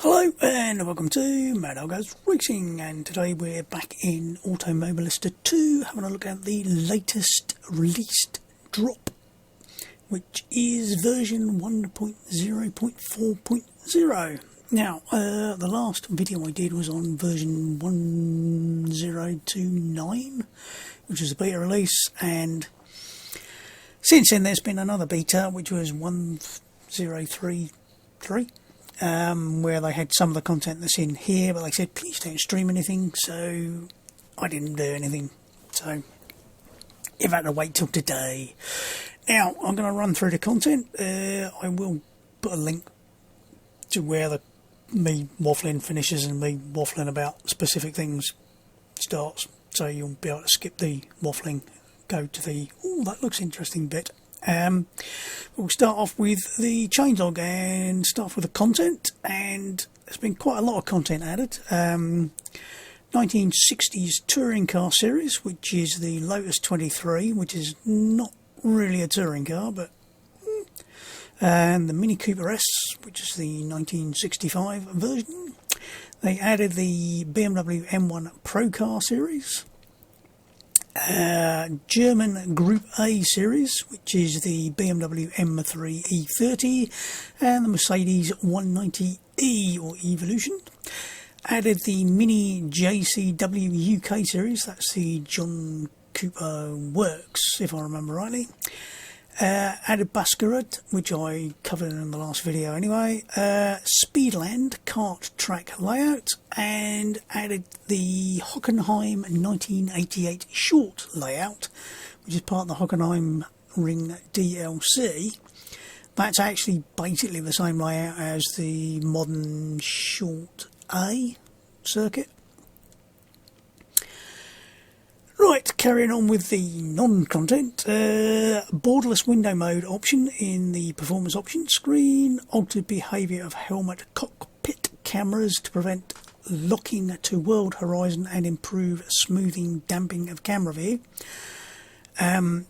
Hello and welcome to Mad Old Goes Racing, and today we're back in Automobilista 2 having a look at the latest released drop, which is version 1.0.4.0. Now, the last video I did was on version 1029, which was a beta release, and since then there's been another beta, which was 1033, where they had some of the content that's in here, but they said please don't stream anything, so I didn't do anything. So you've had to wait till today. Now I'm going to run through the content. I will put a link to where me waffling finishes and me waffling about specific things starts, so you'll be able to skip the waffling, go to the "oh, that looks interesting" bit. We'll start off with the changelog and start off with the content, and there's been quite a lot of content added. 1960s touring car series, which is the Lotus 23, which is not really a touring car, but and the Mini Cooper S, which is the 1965 version. They added the BMW M1 Procar series, German Group A series, which is the BMW M3 E30 and the Mercedes 190E or Evolution. Added the Mini JCW UK series, that's the John Cooper Works, if I remember rightly. Added Buskerud, which I covered in the last video anyway. Speedland Kart track layout, and added the Hockenheim 1988 short layout, which is part of the Hockenheimring DLC. That's actually basically the same layout as the modern short A circuit. Right, carrying on with the non-content, borderless window mode option in the performance options screen, altered behaviour of helmet cockpit cameras to prevent locking to world horizon and improve smoothing damping of camera view. I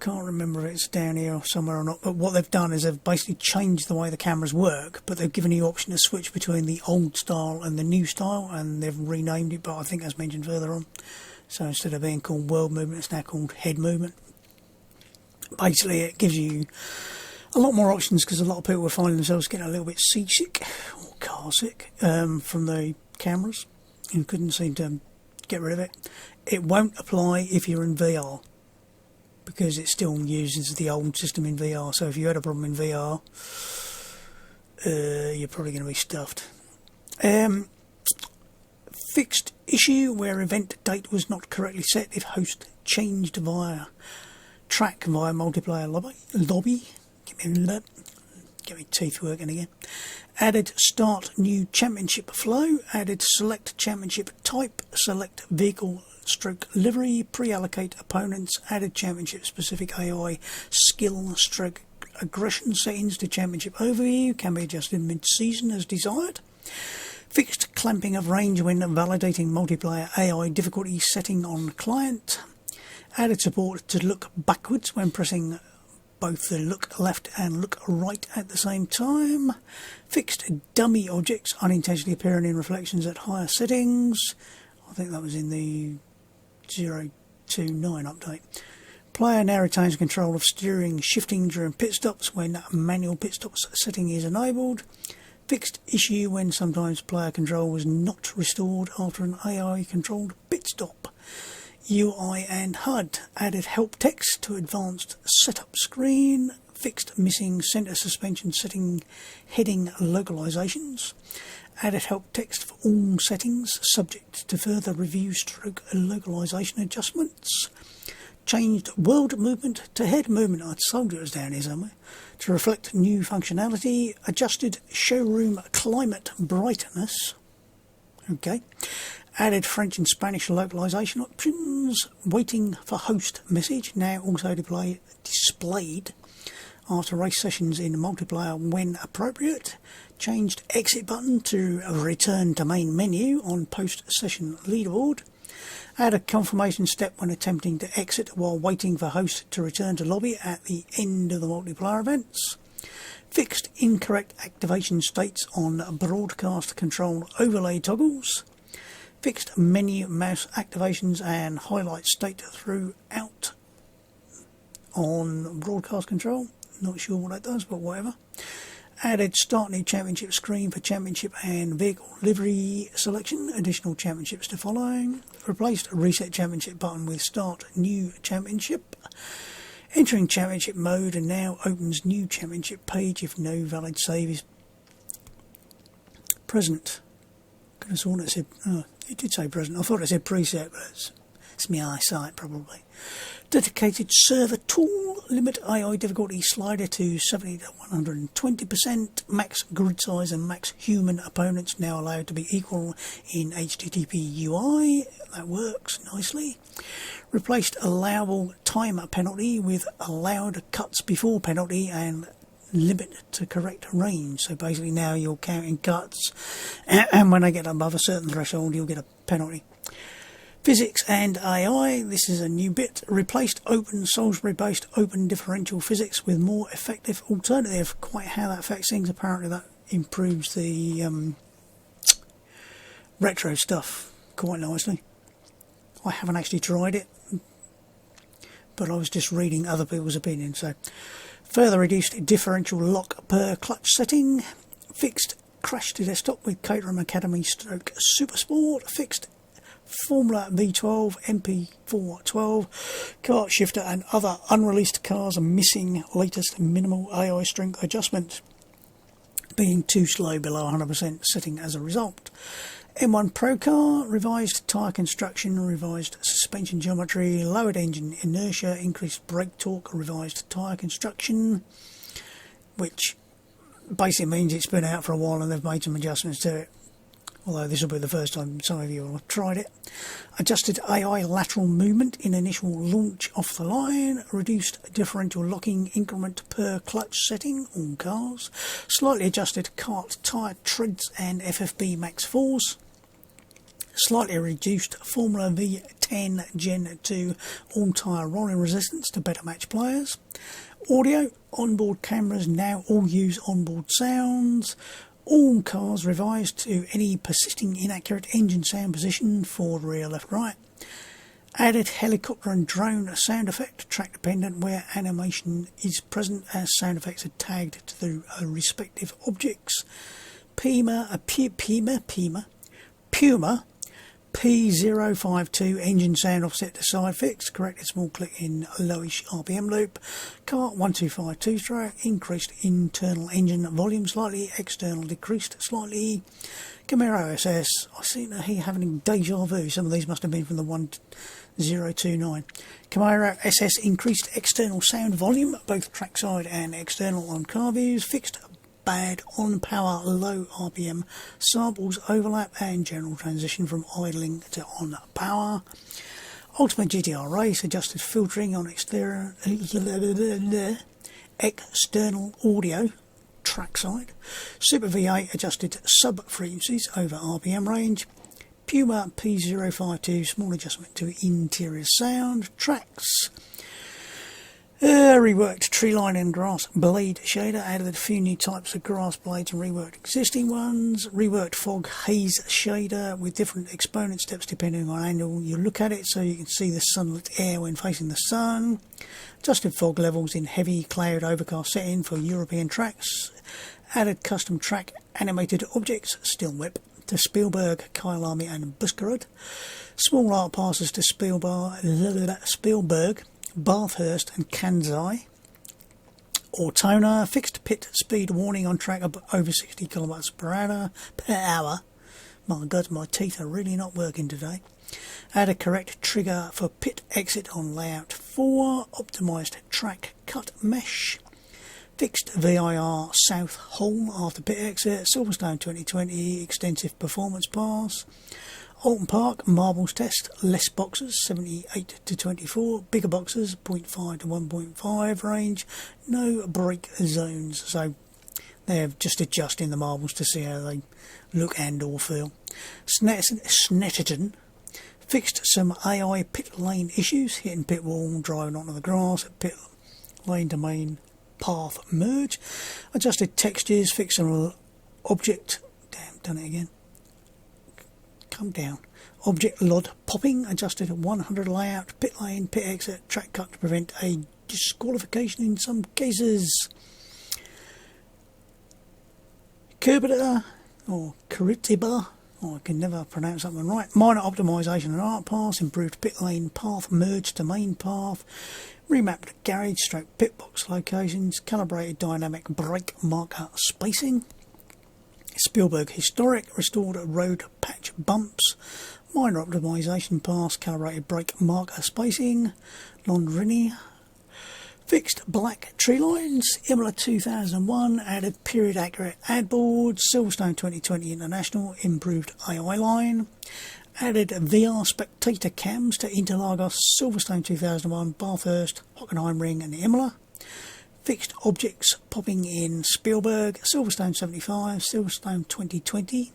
can't remember if it's down here or somewhere or not, but what they've done is they've basically changed the way the cameras work, but they've given you the option to switch between the old style and the new style, and they've renamed it, but I think as mentioned further on. So instead of being called world movement, it's now called head movement. Basically, it gives you a lot more options, because a lot of people are finding themselves getting a little bit seasick or car sick from the cameras and couldn't seem to get rid of it. It won't apply if you're in VR, because it still uses the old system in VR. So if you had a problem in VR, you're probably going to be stuffed. Fixed issue where event date was not correctly set if host changed via track via multiplayer lobby. Get me teeth working again. Added start new championship flow. Added select championship type. Select vehicle stroke livery. Pre-allocate opponents. Added championship specific AI skill stroke aggression settings to championship overview. Can be adjusted mid-season as desired. Fixed clamping of range when validating multiplayer AI difficulty setting on client. Added support to look backwards when pressing both the look left and look right at the same time. Fixed dummy objects unintentionally appearing in reflections at higher settings. I think that was in the 029 update. Player now retains control of steering shifting during pit stops when manual pit stops setting is enabled. Fixed issue when sometimes player control was not restored after an AI controlled pit stop. UI and HUD. Added help text to advanced setup screen. Fixed missing center suspension setting heading localizations. Added help text for all settings subject to further review stroke localization adjustments. Changed world movement to head movement. I told you it was down here somewhere. To reflect new functionality. Adjusted showroom climate brightness. Okay. Added French and Spanish localization options. Waiting for host message now also displayed after race sessions in multiplayer when appropriate. Changed exit button to return to main menu on post session leaderboard. Add a confirmation step when attempting to exit while waiting for host to return to lobby at the end of the multiplayer events. Fixed incorrect activation states on broadcast control overlay toggles. Fixed menu mouse activations and highlight state throughout on broadcast control. Not sure what that does, but whatever. Added start new championship screen for championship and vehicle livery selection. Additional championships to follow. Replaced reset championship button with start new championship. Entering championship mode and now opens new championship page if no valid save is present. Could have sworn it said, oh, it did say present. I thought it said preset, but it's my eyesight probably. Dedicated server tool, limit AI difficulty slider to 70 to 120%, max grid size and max human opponents now allowed to be equal in HTTP UI, that works nicely. Replaced allowable timer penalty with allowed cuts before penalty and limit to correct range. So basically now you're counting cuts and when they get above a certain threshold you'll get a penalty. Physics and AI, this is a new bit. Replaced open Salisbury-based open differential physics with more effective alternative. Quite how that affects things, apparently that improves the retro stuff quite nicely. I haven't actually tried it, but I was just reading other people's opinions. So, further reduced differential lock per clutch setting. Fixed crash to desktop with Caterham Academy stroke Supersport. Fixed Formula V12, MP412, kart shifter and other unreleased cars missing latest minimal AI strength adjustment, being too slow below 100% setting as a result. M1 Procar, revised tyre construction, revised suspension geometry, lowered engine inertia, increased brake torque, revised tyre construction, which basically means it's been out for a while and they've made some adjustments to it. Although this will be the first time some of you will have tried it. Adjusted AI lateral movement in initial launch off the line. Reduced differential locking increment per clutch setting, all cars. Slightly adjusted kart tyre treads and FFB max force. Slightly reduced Formula V10 Gen 2 all tyre rolling resistance to better match players. Audio, onboard cameras now all use onboard sounds. All cars revised to any persisting inaccurate engine sound position, forward, rear, left, right. Added helicopter and drone sound effect, track dependent where animation is present as sound effects are tagged to the respective objects. Puma P052 engine sound offset to side fix, corrected small click in lowish RPM loop. Kart 1252 stroke, increased internal engine volume slightly, external decreased slightly. Camaro SS, I seem to hear having deja vu, some of these must have been from the 1029. Camaro SS increased external sound volume, both trackside and external on car views, fixed bad on power, low RPM, samples overlap and general transition from idling to on power. Ultimate GTR Race, adjusted filtering on external audio, trackside. Super V8, adjusted sub frequencies over RPM range. Puma P052, small adjustment to interior sound. Tracks. Reworked tree line and grass blade shader, added a few new types of grass blades and reworked existing ones. Reworked fog haze shader with different exponent steps depending on angle you look at it, so you can see the sunlit air when facing the sun. Adjusted fog levels in heavy cloud overcast setting for European tracks. Added custom track animated objects, still whip, to Spielberg, Kyalami and Buskerud. Small art passes to Spielberg, Bathurst and Kansai. Ortona, fixed pit speed warning on track over 60 km per hour. My God, my teeth are really not working today. Add a correct trigger for pit exit on layout 4. Optimised track cut mesh. Fixed VIR south hole after pit exit. Silverstone 2020 extensive performance pass. Alton Park marbles test, less boxes 78 to 24, bigger boxes 0.5 to 1.5 range, no brake zones, so they're just adjusting the marbles to see how they look and or feel. Snetterton fixed some AI pit lane issues, hitting pit wall, driving onto the grass at pit lane to main path merge, adjusted textures, fixed an object, damn, done it again, come down, object LOD popping, adjusted 100 layout, pit lane, pit exit, track cut to prevent a disqualification in some cases. Curvature, or Curitiba, I can never pronounce that one right. Minor optimisation and art pass, improved pit lane path merge to main path, remapped garage stroke pit box locations, calibrated dynamic brake marker spacing. Spielberg historic, restored road patch bumps, minor optimisation pass, calibrated brake marker spacing. Londrini, fixed black tree lines. Imola 2001, added period accurate ad boards. Silverstone 2020 International, improved AI line. Added VR spectator cams to Interlagos, Silverstone 2001, Bathurst, Hockenheimring and Imola. Fixed objects popping in Spielberg, Silverstone 75, Silverstone 2020.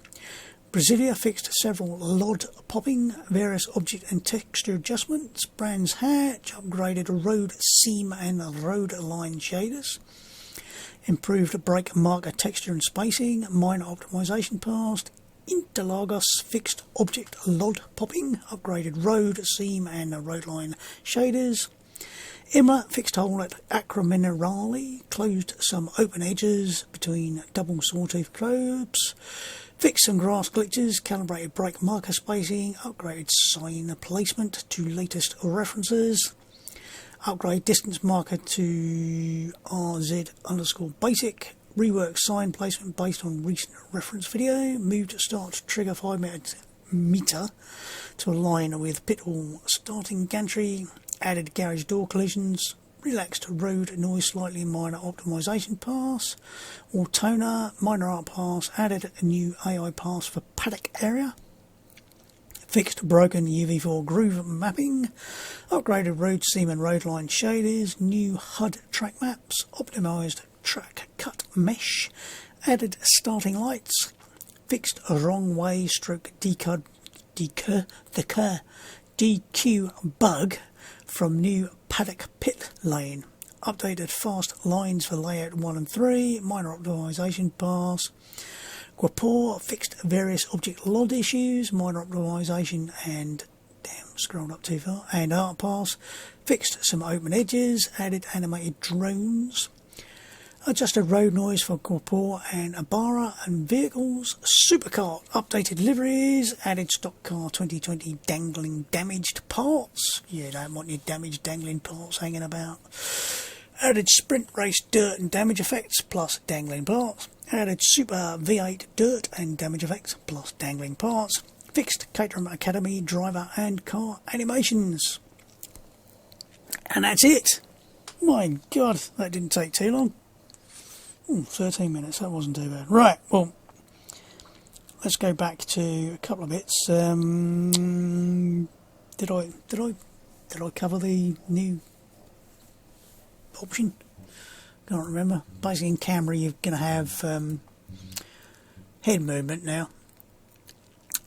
Brasilia fixed several LOD popping, various object and texture adjustments. Brands Hatch upgraded road seam and road line shaders. Improved brake marker texture and spacing, minor optimisation passed. Interlagos fixed object LOD popping, upgraded road seam and road line shaders. Imola fixed hole at Acqua Minerale, closed some open edges between double sawtooth globes. Fixed some grass glitches, calibrated brake marker spacing, upgraded sign placement to latest references, upgrade distance marker to RZ_basic, reworked sign placement based on recent reference video, moved start trigger 5 meter to align with pitfall starting gantry, added garage door collisions, relaxed road noise slightly, minor optimisation pass. Autona, minor art pass, added a new AI pass for paddock area. Fixed broken UV4 groove mapping, upgraded road seam and road line shaders, new HUD track maps, optimised track cut mesh, added starting lights, fixed wrong way stroke DQ bug from new paddock pit lane, updated fast lines for layout 1 and 3, minor optimisation pass. Guapor fixed various object LOD issues, minor optimisation and, damn, scrolled up too far, and art pass. Fixed some open edges, added animated drones. Adjusted road noise for Guapor and Abara and vehicles. Supercar updated liveries, added stock car 2020 dangling damaged parts. You don't want your damaged dangling parts hanging about. Added sprint race dirt and damage effects plus dangling parts. Added Super V8 dirt and damage effects plus dangling parts. Fixed Caterham Academy driver and car animations. And that's it. My God, that didn't take too long. 13 minutes, that wasn't too bad. Right, well, let's go back to a couple of bits. Did I cover the new option? Can't remember. Basically in camera you're going to have head movement now,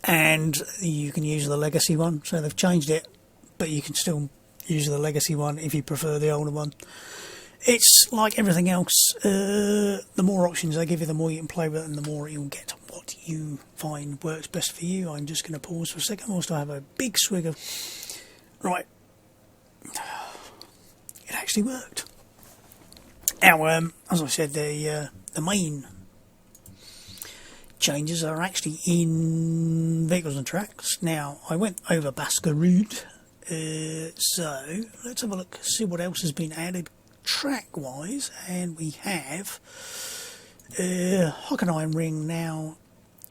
and you can use the legacy one, so they've changed it, but you can still use the legacy one if you prefer the older one. It's like everything else, the more options they give you, the more you can play with it and the more you'll get what you find works best for you. I'm just going to pause for a second whilst I have a big swig of... Right. It actually worked. Now, as I said, the main changes are actually in Vehicles and Tracks. Now, I went over Buskerud, so let's have a look, see what else has been added track-wise, and we have Hockenheimring. Now,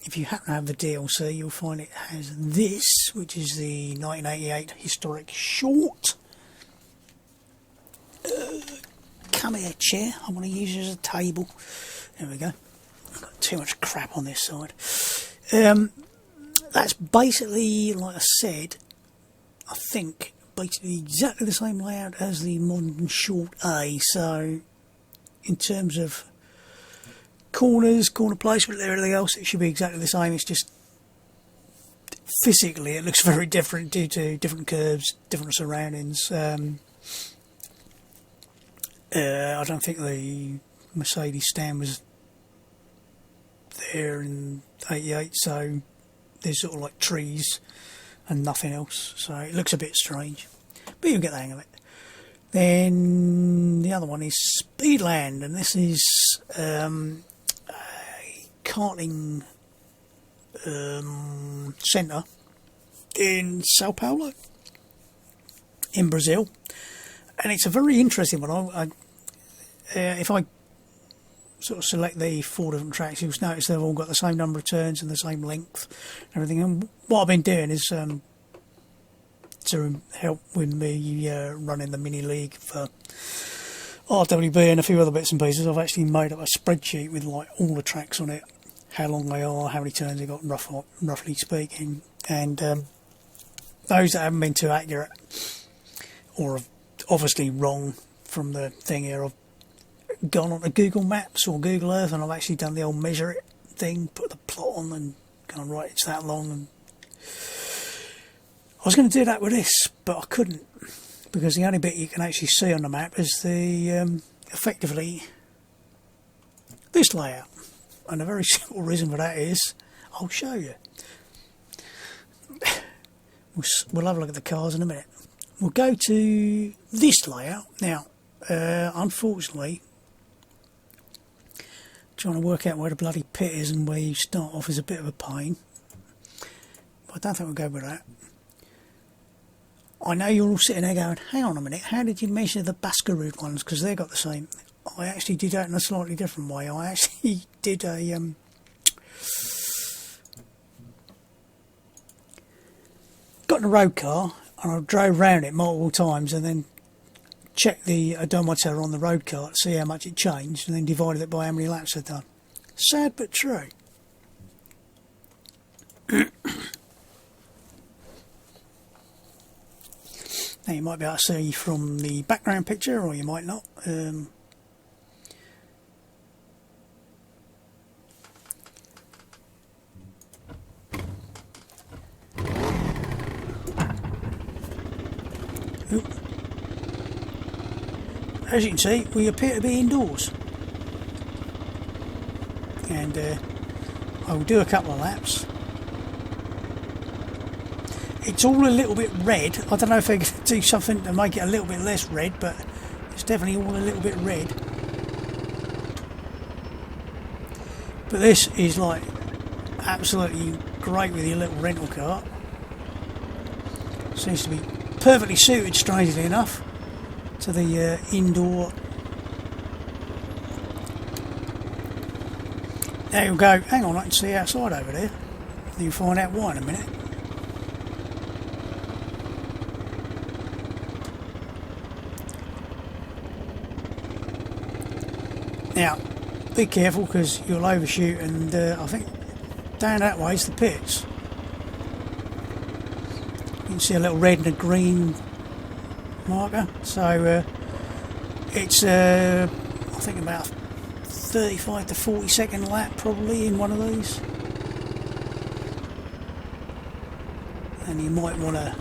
if you happen to have the DLC, you'll find it has this, which is the 1988 historic short. Come here, chair. I want to use it as a table. There we go. I've got too much crap on this side. That's basically, like I said, I think basically exactly the same layout as the modern short A. So in terms of corners, corner placement, everything else, it should be exactly the same. It's just physically it looks very different due to different curves, different surroundings. I don't think the Mercedes stand was there in '88, so there's sort of like trees and nothing else, so it looks a bit strange, but you'll get the hang of it. Then the other one is Speedland, and this is a karting centre in Sao Paulo in Brazil, and it's a very interesting one. If I sort of select the 4 different tracks, you'll notice they've all got the same number of turns and the same length and everything. And what I've been doing is to help with me running the mini league for RWB and a few other bits and pieces, I've actually made up a spreadsheet with like all the tracks on it, how long they are, how many turns they got, roughly speaking, and those that haven't been too accurate or are obviously wrong from the thing here, I've gone on to Google Maps or Google Earth, and I've actually done the old measure it thing, put the plot on and kind of right, it's that long. And I was going to do that with this, but I couldn't, because the only bit you can actually see on the map is the effectively this layout, and the very simple reason for that is I'll show you. We'll have a look at the cars in a minute. We'll go to this layout now. Unfortunately, trying to work out where the bloody pit is and where you start off is a bit of a pain, but I don't think we'll go with that. I know you're all sitting there going, hang on a minute, how did you measure the Buskerud ones, because they've got the same. I actually did that in a slightly different way. I actually did a got in a road car and I drove round it multiple times and then checked the odometer on the road car to see how much it changed, and then divided it by how many laps I'd done. Sad but true. Now you might be able to see from the background picture, or you might not. As you can see, we appear to be indoors, and I will do a couple of laps. It's all a little bit red. I don't know if I can do something to make it a little bit less red, but it's definitely all a little bit red. But this is like absolutely great with your little rental car. Seems to be perfectly suited, strangely enough, to the indoor. There you go. Hang on, I can see outside over there. You'll find out why in a minute. Now, be careful because you'll overshoot, and I think down that way is the pits. You can see a little red and a green marker, so it's I think about 35 to 40 second lap probably in one of these, and you might want to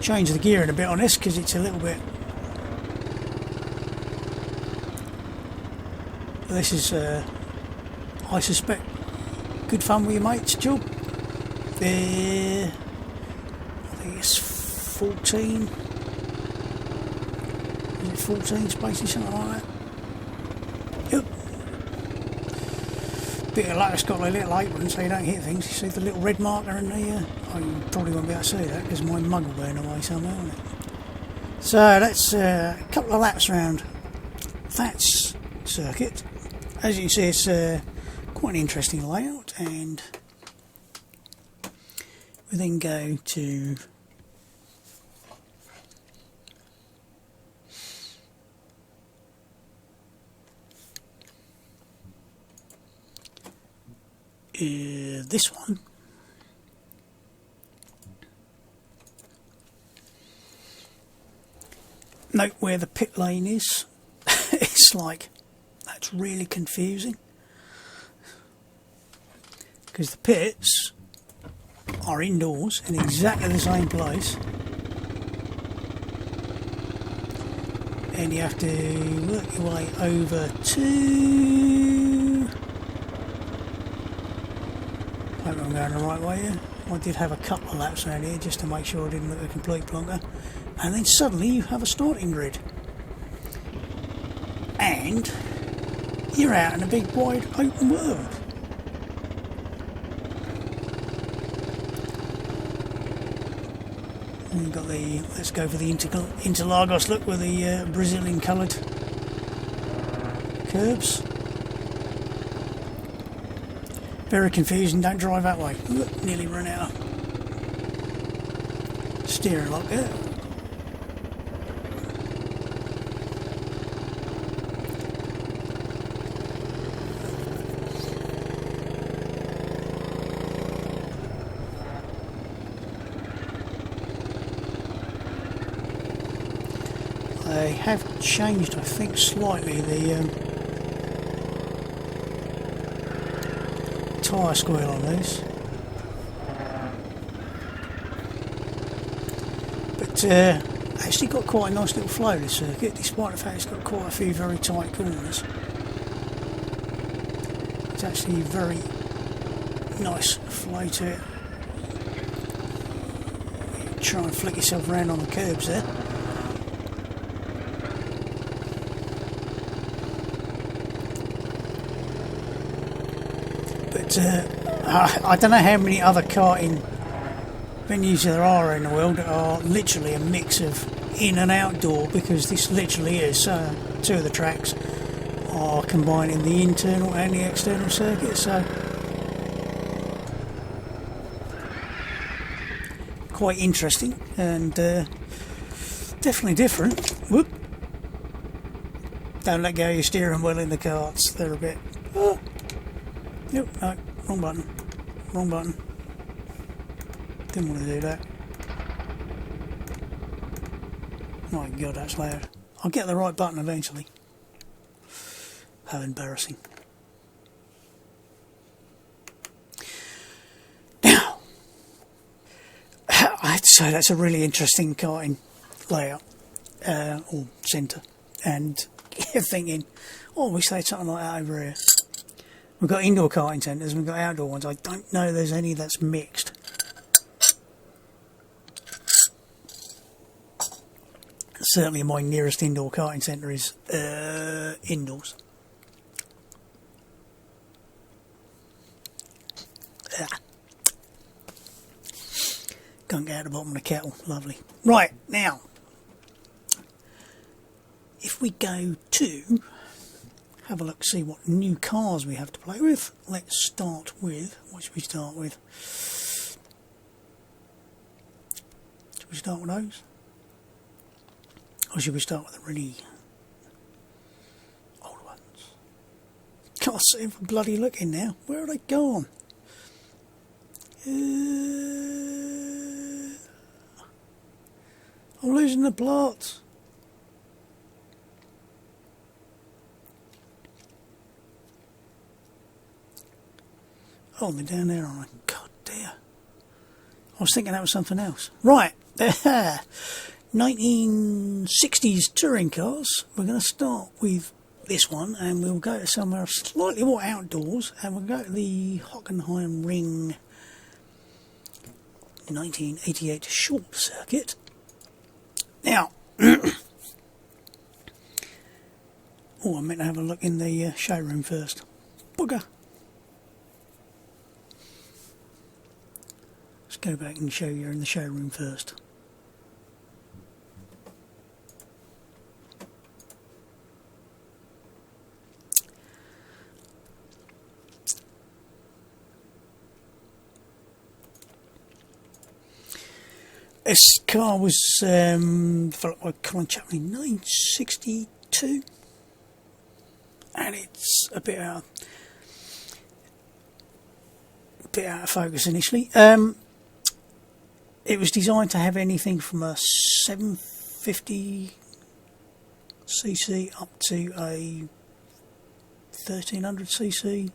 change the gearing a bit on this because it's a little bit. This is I suspect good fun with your mates job. I think it's 14. Is it 14 spaces, something like that? Yep. Bit of Lotus got a little apron so you don't hit things. You see the little red marker in the. Oh, you probably won't be able to see that because my mug will burn away somewhere, won't it? So that's a couple of laps around that circuit. As you can see, it's quite an interesting layout, and we then go to this one. Note where the pit lane is. It's like, that's really confusing because the pits are indoors in exactly the same place, and you have to work your way over to... I hope I'm going the right way here. I did have a couple of laps around here just to make sure I didn't look a complete plonker. And then suddenly you have a starting grid. And you're out in a big wide open world. And you've got the, let's go for the Interlagos look with the Brazilian coloured curbs. Very confusing, don't drive that way. Look, nearly run out of steering lock there. They have changed, I think, slightly the tyre square on these, but actually got quite a nice little flow, this circuit, despite the fact it's got quite a few very tight corners. It's actually a very nice flow to it. Try and flick yourself around on the curbs there. But I don't know how many other karting venues there are in the world that are literally a mix of in and outdoor, because this literally is. Two of the tracks are combining the internal and the external circuit, so quite interesting and definitely different. Whoop! Don't let go of your steering wheel in the karts, they're a bit... Oh. Nope, no, wrong button. Wrong button. Didn't want to do that. My God, that's loud. I'll get the right button eventually. How embarrassing. Now, I have to say that's a really interesting karting layout, or centre. And you're thinking, oh, I wish they had something like that over here. We've got indoor karting centres and we've got outdoor ones. I don't know there's any that's mixed. Certainly my nearest indoor karting centre is indoors. Can't get out the bottom of the kettle. Lovely. Right, now, if we go to... have a look, see what new cars we have to play with. Let's start with, what should we start with? Should we start with those? Or should we start with the really old ones? Can't see them for bloody looking now. Where are they gone? I'm losing the plots. Oh, they're down there, aren't they? God dear. I was thinking that was something else. Right. 1960s touring cars. We're going to start with this one, and we'll go to somewhere slightly more outdoors, and we'll go to the Hockenheimring 1988 short circuit. Now, oh, I meant to have a look in the showroom first. Bugger. Let's go back and show you in the showroom first. This car was developed by Colin Chapman in 1962, and it's a bit out of focus initially. It was designed to have anything from a 750cc up to a 1300cc,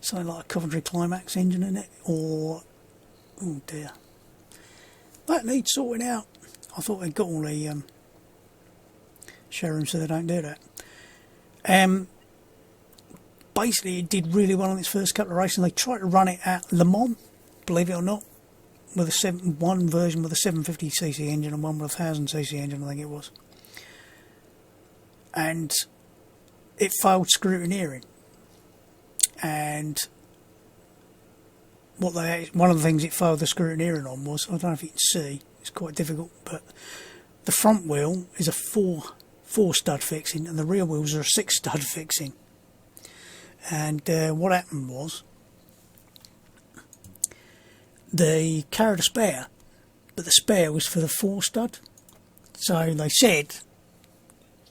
something like a Coventry Climax engine in it, or oh dear, that needs sorting out. I thought they'd got all the showroom, so they don't do that. Basically, it did really well in its first couple of races. They tried to run it at Le Mans, believe it or not, with one version with a 750cc engine and one with a 1000cc engine, I think it was. And it failed scrutineering. And one of the things it failed the scrutineering on was, I don't know if you can see, it's quite difficult, but the front wheel is a four stud fixing and the rear wheels are a 6 stud fixing. And what happened was they carried a spare, but the spare was for the 4 stud. So they said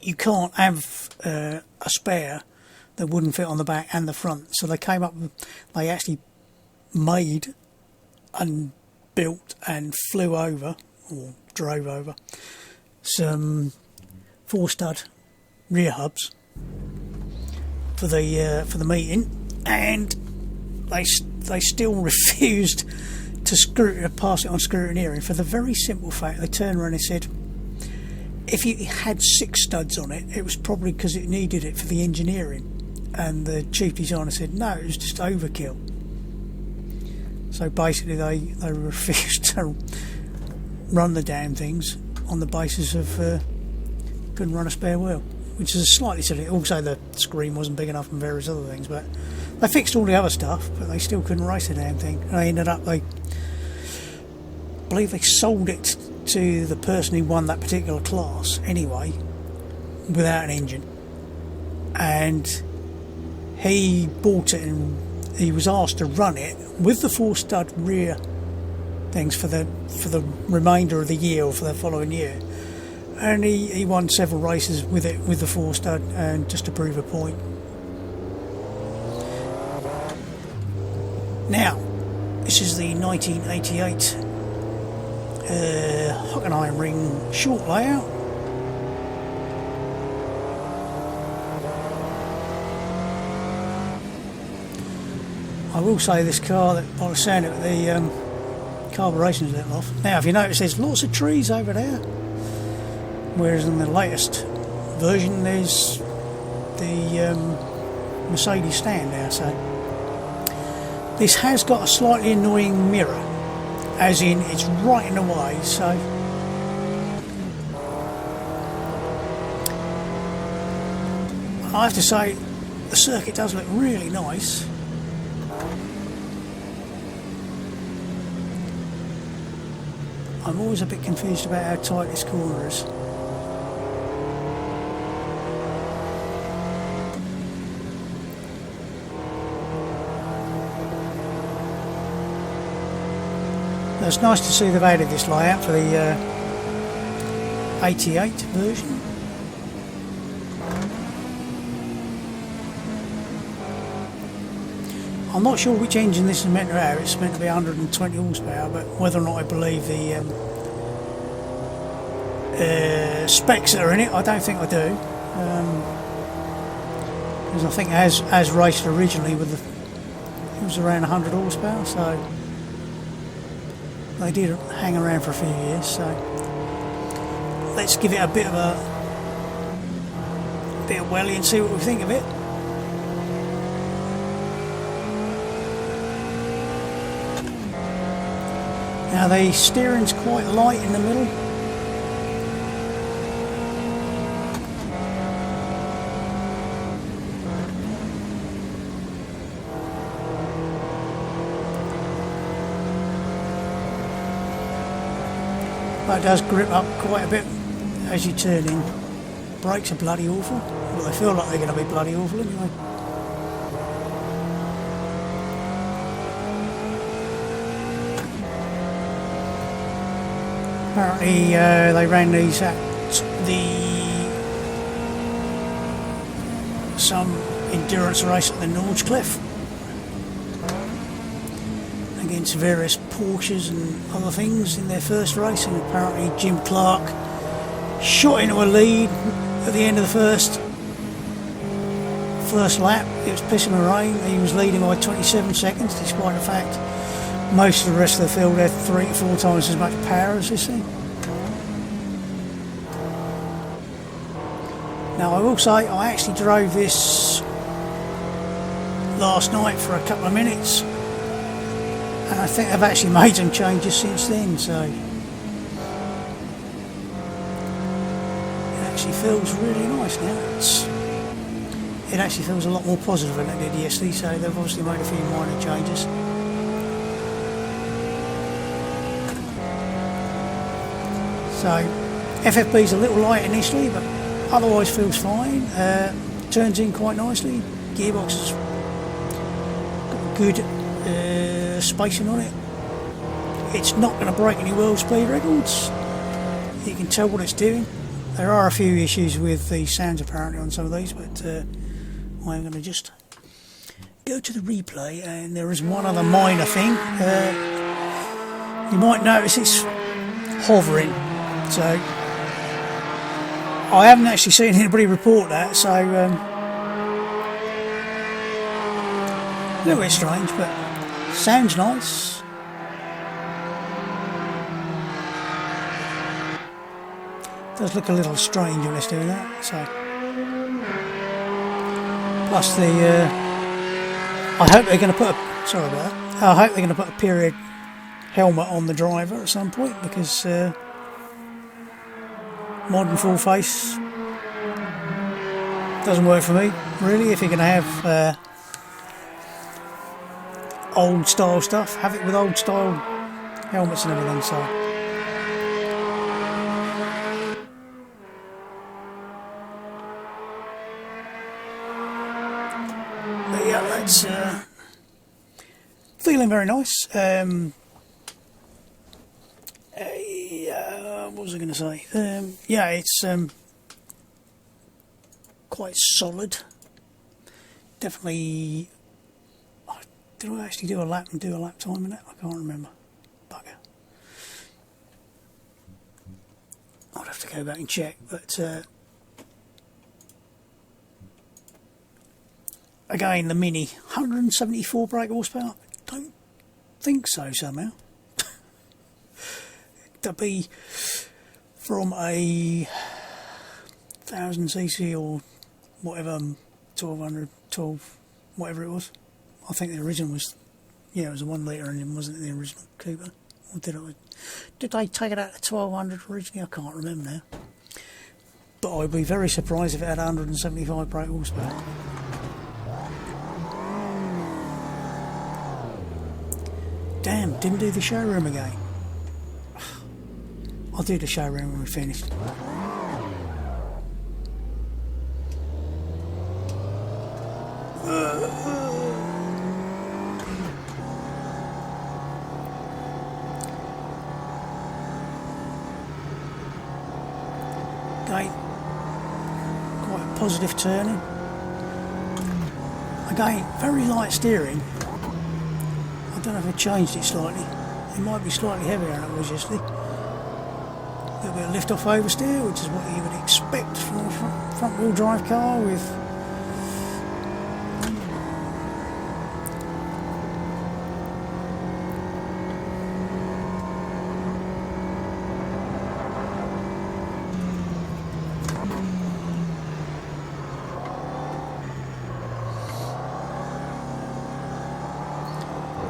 you can't have a spare that wouldn't fit on the back and the front. So they came up, they actually made and built and flew over or drove over some 4 stud rear hubs for the meeting, and they still refused to pass it on scrutineering for the very simple fact they turned around and said if you had 6 studs on it, it was probably because it needed it for the engineering. And the chief designer said no, it was just overkill. So basically they refused to run the damn things on the basis of couldn't run a spare wheel, which is slightly silly. Also the screen wasn't big enough and various other things, but they fixed all the other stuff, but they still couldn't race the damn thing. And they ended up, I believe they sold it to the person who won that particular class anyway, without an engine. And he bought it and he was asked to run it with the 4 stud rear things for the remainder of the year or for the following year. And he won several races with it, with the 4 stud, and just to prove a point. Now, this is the 1988 Hockenheimring short layout. I will say this car, that by the sound of it, the carburetion's let off. Now, if you notice, there's lots of trees over there, whereas in the latest version there's the Mercedes stand there. So this has got a slightly annoying mirror, as in it's right in the way. So I have to say the circuit does look really nice. I'm always a bit confused about how tight this corner is. Now, it's nice to see they've added this layout for the 88 version. I'm not sure which engine this is meant to have. It's meant to be 120 horsepower, but whether or not I believe the specs that are in it, I don't think I do. Because I think as raced originally with it was around 100 horsepower, so they did hang around for a few years. So let's give it a bit of welly and see what we think of it. Now the steering's quite light in the middle. But it does grip up quite a bit as you turn in. Brakes are bloody awful. Well, they feel like they're going to be bloody awful anyway. Apparently they ran these at some endurance race at the Norge against various Porsches and other things in their first race, and apparently Jim Clark shot into a lead at the end of the first lap. It was pissing with rain. He was leading by 27 seconds, despite the fact most of the rest of the field had 3 to 4 times as much power as this thing. Now I will say I actually drove this last night for a couple of minutes, and I think I've actually made some changes since then, so it actually feels really nice now. It actually feels a lot more positive than it did yesterday, so they've obviously made a few minor changes. So FFB's a little light initially, but otherwise feels fine. Turns in quite nicely. Gearbox has got good spacing on it. It's not going to break any world speed records. You can tell what it's doing. There are a few issues with the sounds apparently on some of these, but I'm going to just go to the replay, and there is one other minor thing. You might notice it's hovering, so I haven't actually seen anybody report that, so a little bit strange, but sounds nice. Does look a little strange when it's doing that, so. Plus the, I hope they're going to put a, sorry about that, I hope they're going to put a period helmet on the driver at some point, because modern full face doesn't work for me, really. If you're going to have old style stuff, have it with old style helmets and everything, so. But yeah, that's feeling very nice. What was I going to say? Yeah, it's quite solid. Definitely. Did I actually do a lap and do a lap time in it? I can't remember. Bugger. I'd have to go back and check, but again, the Mini, 174 brake horsepower. I don't think so somehow. To be from a 1000cc or whatever, 1200, 12, whatever it was. I think the original was, yeah, it was a 1 litre engine, wasn't it, the original Cooper? Or did they take it out to 1200 originally? I can't remember now. But I'd be very surprised if it had 175 brake horsepower. Damn, didn't do the showroom again. I'll do the showroom when we're finished. Again, quite positive turning. Again, very light steering. I don't know if I changed it slightly. It might be slightly heavier than it was yesterday. A little bit of lift off oversteer, which is what you would expect from a front wheel drive car with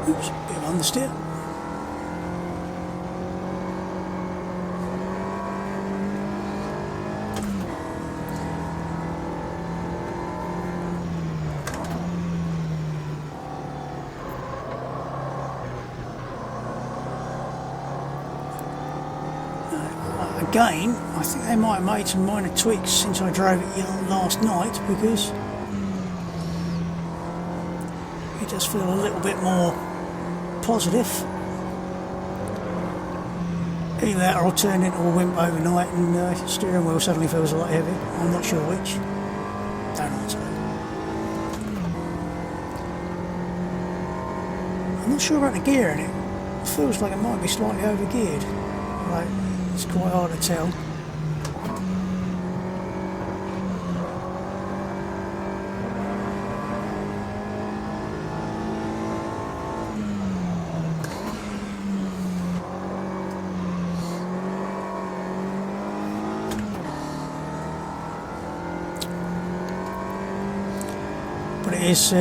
oops, bit of understeer. Again, I think they might have made some minor tweaks since I drove it last night, because it does feel a little bit more positive. Either that or I'll turn into a wimp overnight and the steering wheel suddenly feels a lot heavier. I'm not sure which. Don't answer. I'm not sure about the gear in it. It feels like it might be slightly over geared. Like, it's quite hard to tell. is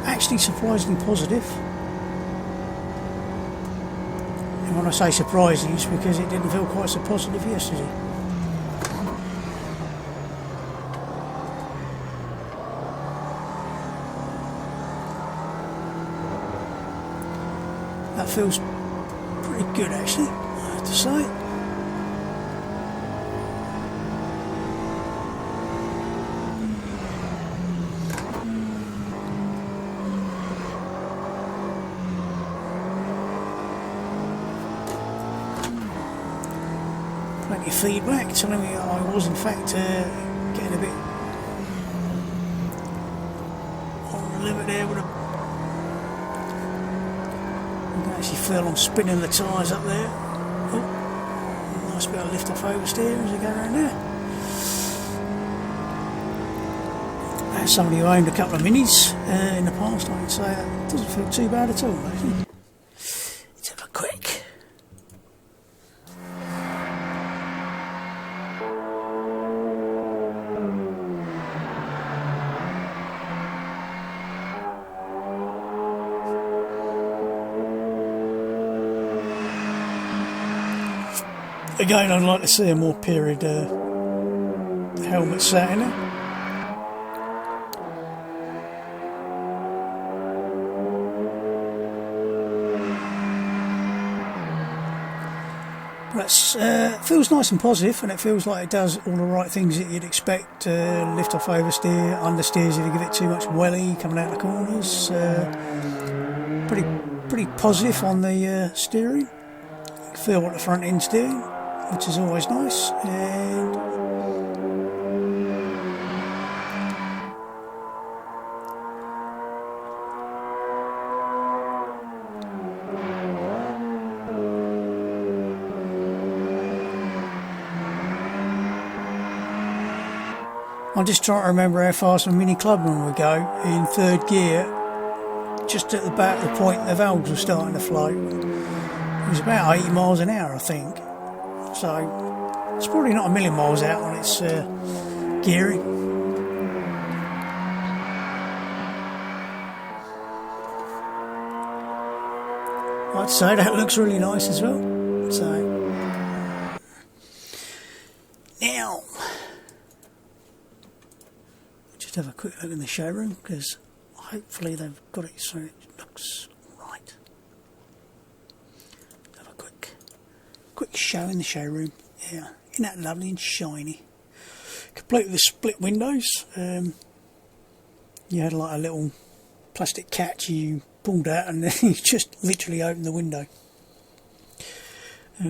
actually surprisingly positive. And when I say surprising, it's because it didn't feel quite so positive yesterday. That feels pretty good actually, I have to say. Plenty of feedback telling me I was in fact getting a bit on the limit there with a... You can actually feel I'm spinning the tyres up there. Oh, nice bit of lift off oversteer as I go around there. As somebody who owned a couple of minis in the past, I can say that doesn't feel too bad at all actually. Let's have a quick. Again, I'd like to see a more period helmet sat in it. That feels nice and positive, and it feels like it does all the right things that you'd expect. Lift off oversteer, understeers if you give it too much welly coming out the corners. Pretty positive on the steering. You can feel what the front end's doing, which is always nice. And I'm just trying to remember how fast a Mini Clubman would go in third gear, just at about the point the valves were starting to float. It was about 80 miles an hour, I think. So it's probably not a million miles out on its gearing. I'd say that looks really nice as well. So now, just have a quick look in the showroom because hopefully they've got it so it looks right. Have a quick show in the showroom. Yeah, isn't that lovely and shiny? Complete with the split windows. You had like a little plastic catch you pulled out and then you just literally opened the window.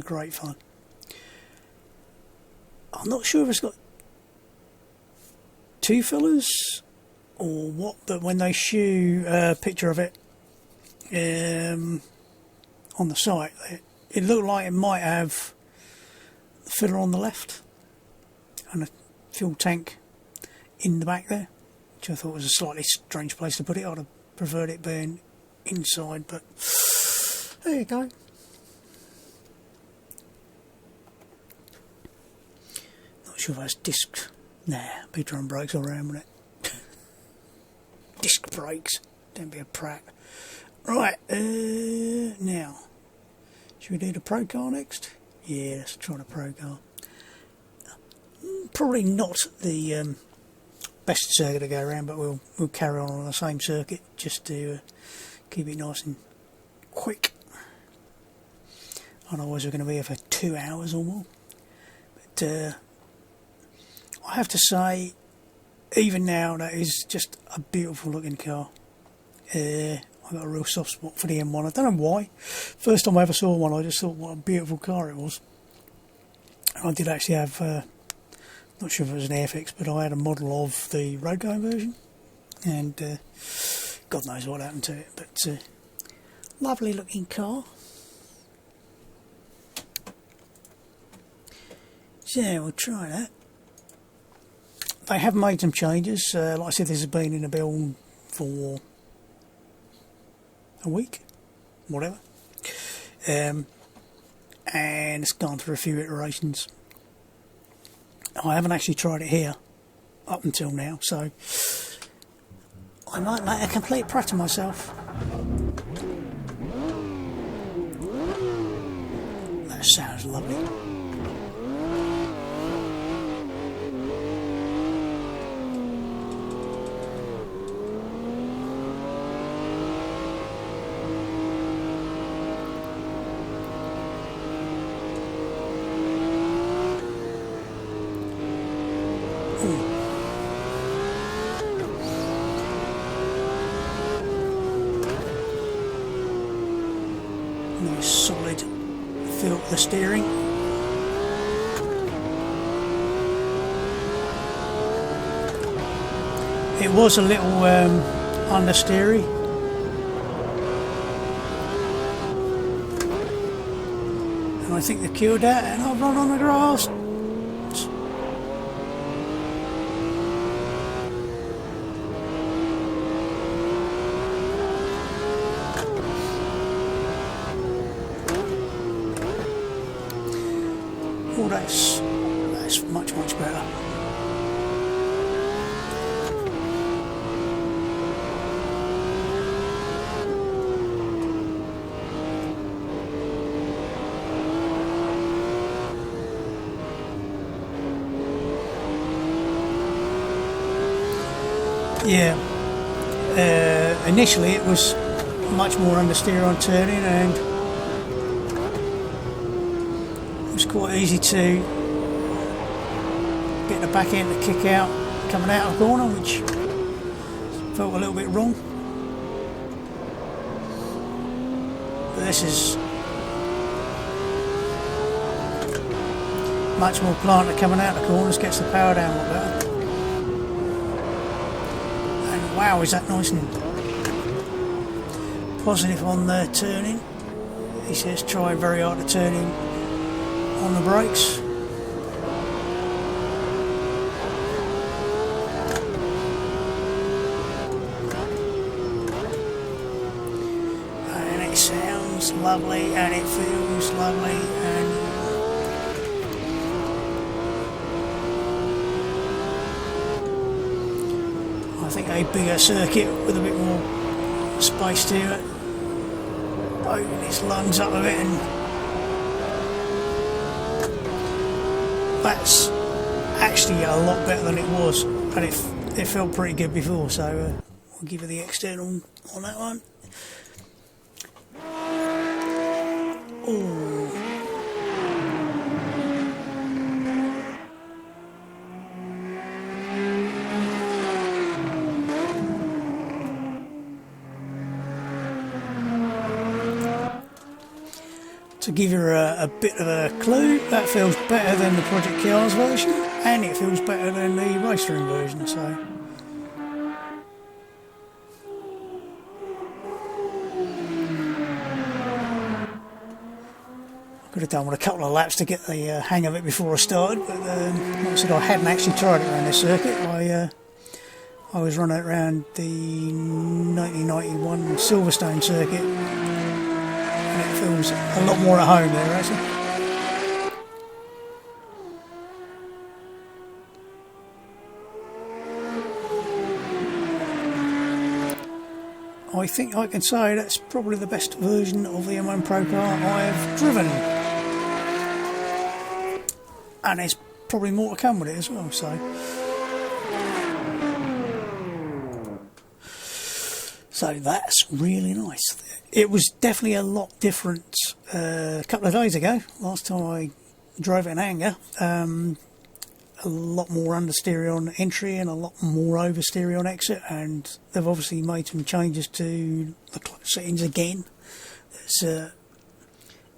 Great fun. I'm not sure if it's got two fillers or what, but when they show a picture of it on the site, it looked like it might have the filler on the left and a fuel tank in the back there, which I thought was a slightly strange place to put it. I'd have preferred it being inside, but there you go. Not sure if that's disc. Nah, be drum brakes all around with it. Disc brakes. Don't be a prat. Right, now, should we do the Procar next? Yeah, let's try the Procar. Probably not the best circuit to go around, but we'll carry on the same circuit just to keep it nice and quick. Otherwise we're going to be here for 2 hours or more. But I have to say, even now, that is just a beautiful looking car. I've got a real soft spot for the M1. I don't know why. First time I ever saw one, I just thought what a beautiful car it was. I did actually have, not sure if it was an Airfix, but I had a model of the road going version. And God knows what happened to it. But lovely looking car. So we'll try that. They have made some changes. Like I said, this has been in the build for a week, whatever. And it's gone through a few iterations. I haven't actually tried it here up until now, so I might make a complete prat of myself. That sounds lovely. Nice solid feel for the steering. It was a little understeery. And I think they cured that, and I've run on the grass. Oh, that's much better. Yeah, initially it was much more understeer on turning, and it was quite easy to get the back end to kick out coming out of the corner, which felt a little bit wrong. But this is much more planter coming out of the corners, gets the power down a lot better. Wow, is that nice and positive on the turning. He says try very hard to turn in on the brakes. And it sounds lovely and it feels lovely, and I think a bigger circuit with a bit more space to it, open his lungs up a bit, and that's actually a lot better than it was, and it felt pretty good before, so I'll give you the external on that one. Oh. To give you a bit of a clue, that feels better than the Project Cars version, and it feels better than the Race Room version, so. I could have done with a couple of laps to get the hang of it before I started, but like I said, I hadn't actually tried it around this circuit. I was running it around the 1991 Silverstone circuit. And it feels a lot more at home there, actually. I think I can say that's probably the best version of the M1 Procar I have driven. And there's probably more to come with it as well, so that's really nice. It was definitely a lot different a couple of days ago. Last time I drove it in anger. A lot more understeer on entry and a lot more oversteer on exit, and they've obviously made some changes to the clutch settings again. It's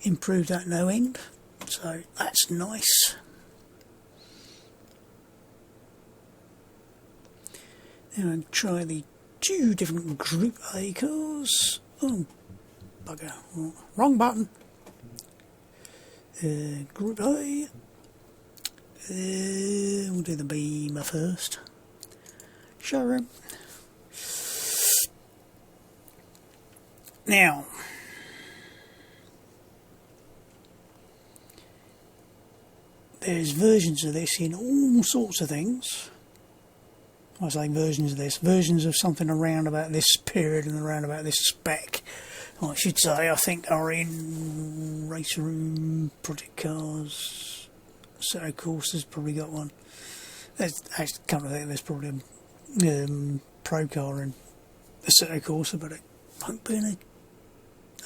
improved at no end, so that's nice. And try the two different Group A cars. Oh, bugger. Wrong button. Group A. We'll do the Beamer first. Showroom. Now, there's versions of this in all sorts of things. I say versions of this, versions of something around about this period and around about this spec, I should say, I think are in Race Room, Project Cars, Assetto Corsa's probably got one. There's, actually, come to think, there's probably a Procar and Assetto Corsa, but it won't be an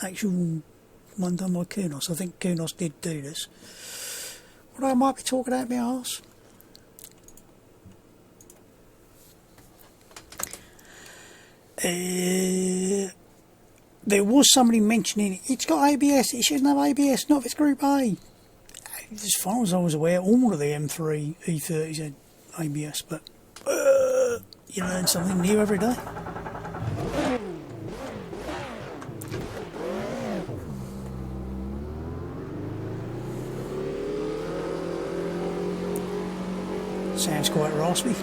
actual one done by Kunos. I think Kunos did do this. What I might be talking out my arse. There was somebody mentioning it's got ABS, it shouldn't have ABS, not if it's Group A. As far as I was aware, all of the M3 E30s had ABS, but you learn something new every day. Sounds quite raspy.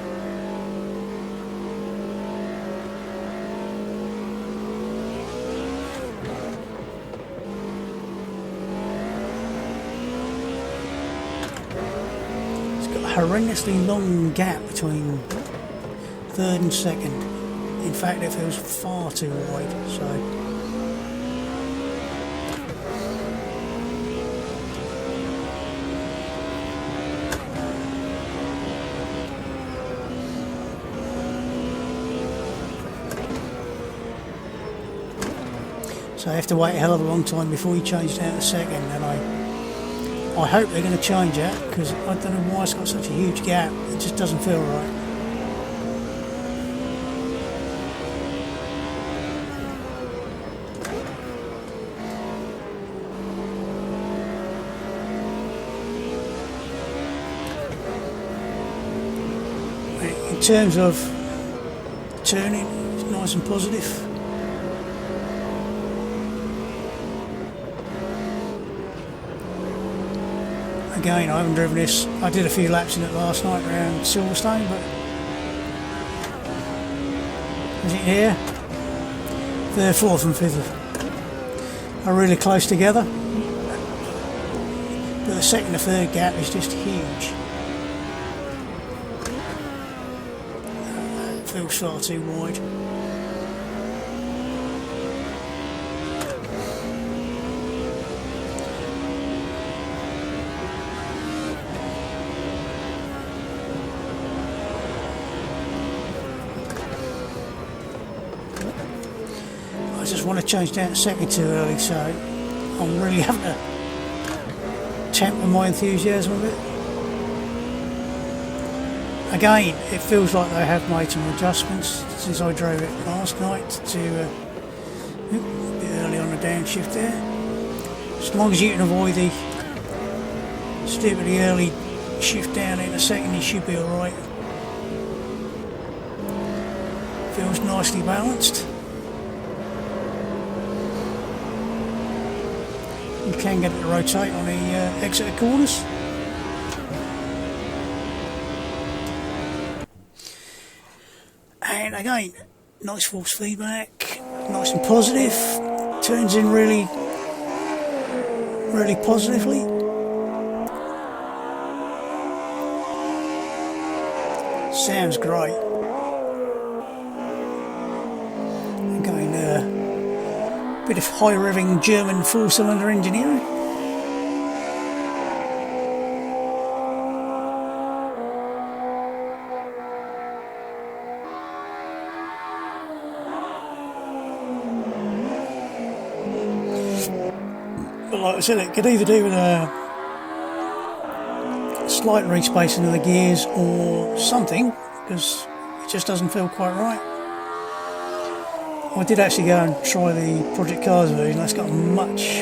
Horrendously long gap between third and second. In fact, it feels far too wide. So I have to wait a hell of a long time before he changed out to second, and I hope they're going to change that, because I don't know why it's got such a huge gap. It just doesn't feel right. In terms of turning, it's nice and positive. Again, I haven't driven this. I did a few laps in it last night around Silverstone, but is it here? Third, fourth and fifth are really close together, but the second and third gap is just huge. It feels far too wide. I just want to change down to second too early, so I'm really having to temper my enthusiasm a bit. Again, it feels like they have made some adjustments since I drove it last night to a bit early on the downshift there. As long as you can avoid the stupidly early shift down in a second, you should be alright. Feels nicely balanced. You can get it to rotate on the exit corners. And again, nice force feedback, nice and positive, turns in really positively. Sounds great. Again, bit of high revving German 4-cylinder engineering. But like I said, it could either do with a slight respacing of the gears or something, because it just doesn't feel quite right. I did actually go and try the Project Cars version. That's got much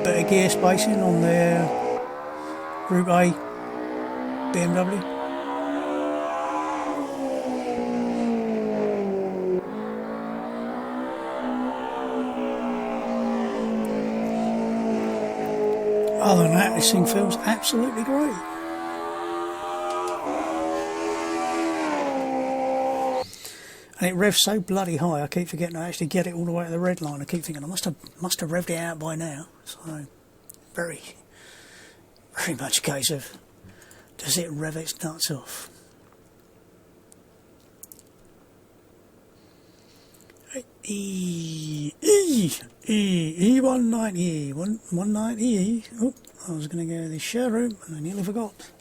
better gear spacing on their Group A BMW. Other than that, this thing feels absolutely great. And it revs so bloody high, I keep forgetting to actually get it all the way to the red line. I keep thinking I must have revved it out by now. So, very much a case of, does it rev its nuts off? E190, 190. Oh, I was going to go to the showroom and I nearly forgot.